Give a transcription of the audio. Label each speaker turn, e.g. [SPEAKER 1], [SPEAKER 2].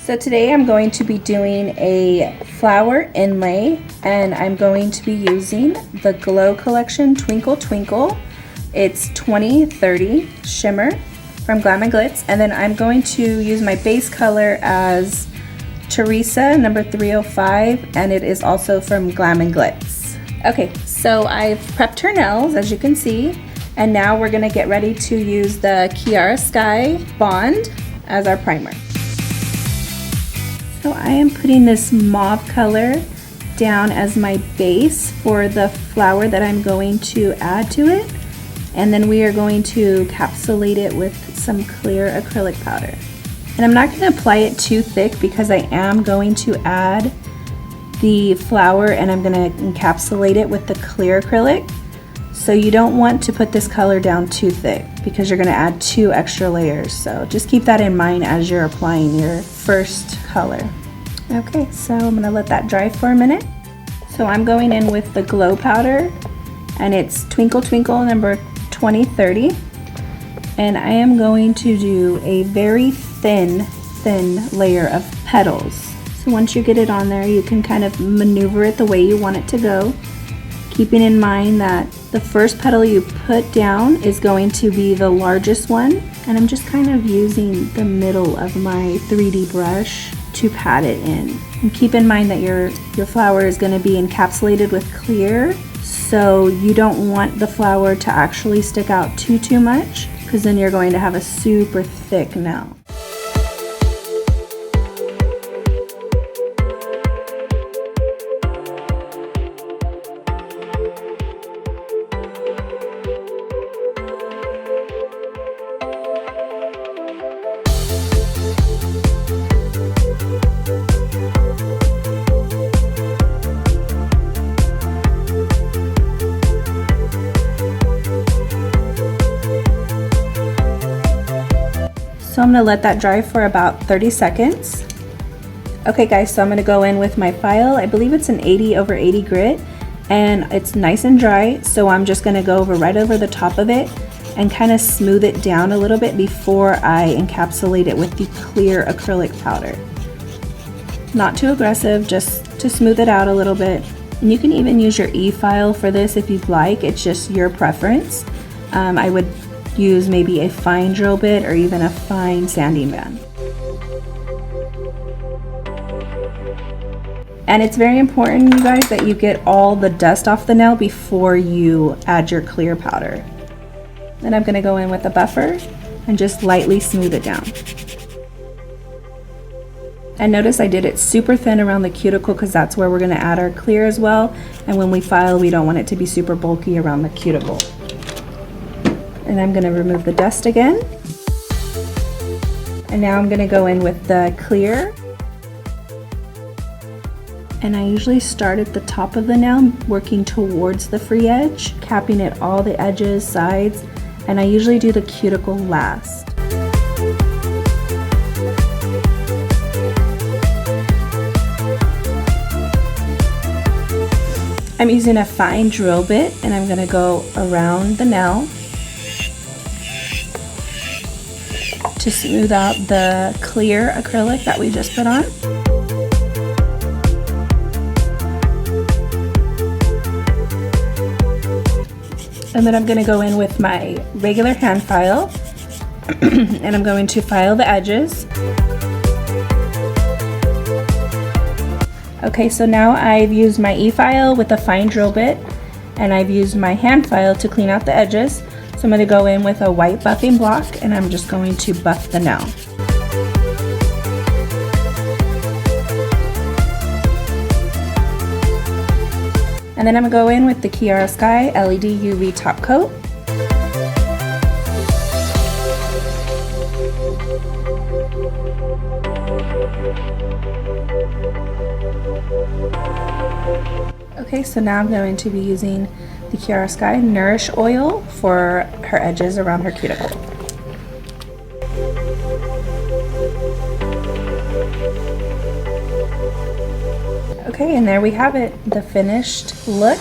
[SPEAKER 1] So today I'm going to be doing a flower inlay, and I'm going to be using the Glow Collection Twinkle Twinkle. It's 2030 shimmer from Glam and Glitz, and then I'm going to use my base color as Teresa number 305, and it is also from Glam and Glitz. Okay, so I've prepped her nails, as you can see, and now we're gonna get ready to use the Kiara Sky Bond as our primer. So I am putting this mauve color down as my base for the flower that I'm going to add to it, and then we are going to encapsulate it with some clear acrylic powder. And I'm not going to apply it too thick because I am going to add the flower and I'm going to encapsulate it with the clear acrylic. So you don't want to put this color down too thick because you're going to add 2 extra layers. So just keep that in mind as you're applying your first color. Okay, so I'm going to let that dry for a minute. So I'm going in with the glow powder, and it's Twinkle Twinkle number 2030. And I am going to do a very thin layer of petals. So once you get it on there, you can kind of maneuver it the way you want it to go, keeping in mind that the first petal you put down is going to be the largest one, and I'm just kind of using the middle of my 3D brush to pat it in. And keep in mind that your flower is going to be encapsulated with clear, so you don't want the flower to actually stick out too much, because then you're going to have a super thick nail. So I'm going to let that dry for about 30 seconds. Okay guys, so I'm going to go in with my file. I believe it's an 80/80 grit, and it's nice and dry, so I'm just going to go right over the top of it and kind of smooth it down a little bit before I encapsulate it with the clear acrylic powder. Not too aggressive, just to smooth it out a little bit. And you can even use your e-file for this if you'd like. It's just your preference. I would use maybe a fine drill bit or even a fine sanding band. And it's very important, you guys, that you get all the dust off the nail before you add your clear powder. Then I'm going to go in with a buffer and just lightly smooth it down. And notice I did it super thin around the cuticle because that's where we're going to add our clear as well. And when we file, we don't want it to be super bulky around the cuticle. And I'm going to remove the dust again. And now I'm going to go in with the clear. And I usually start at the top of the nail, working towards the free edge, capping at all the edges, sides, and I usually do the cuticle last. I'm using a fine drill bit, and I'm going to go around the nail to smooth out the clear acrylic that we just put on. And then I'm going to go in with my regular hand file and I'm going to file the edges. Okay, so now I've used my e-file with a fine drill bit, and I've used my hand file to clean out the edges. So I'm going to go in with a white buffing block, and I'm just going to buff the nail. And then I'm going to go in with the Kiara Sky LED UV top coat. Okay, so now I'm going to be using the Kiara Sky Nourish oil for her edges around her cuticle. Okay, and there we have it, the finished look.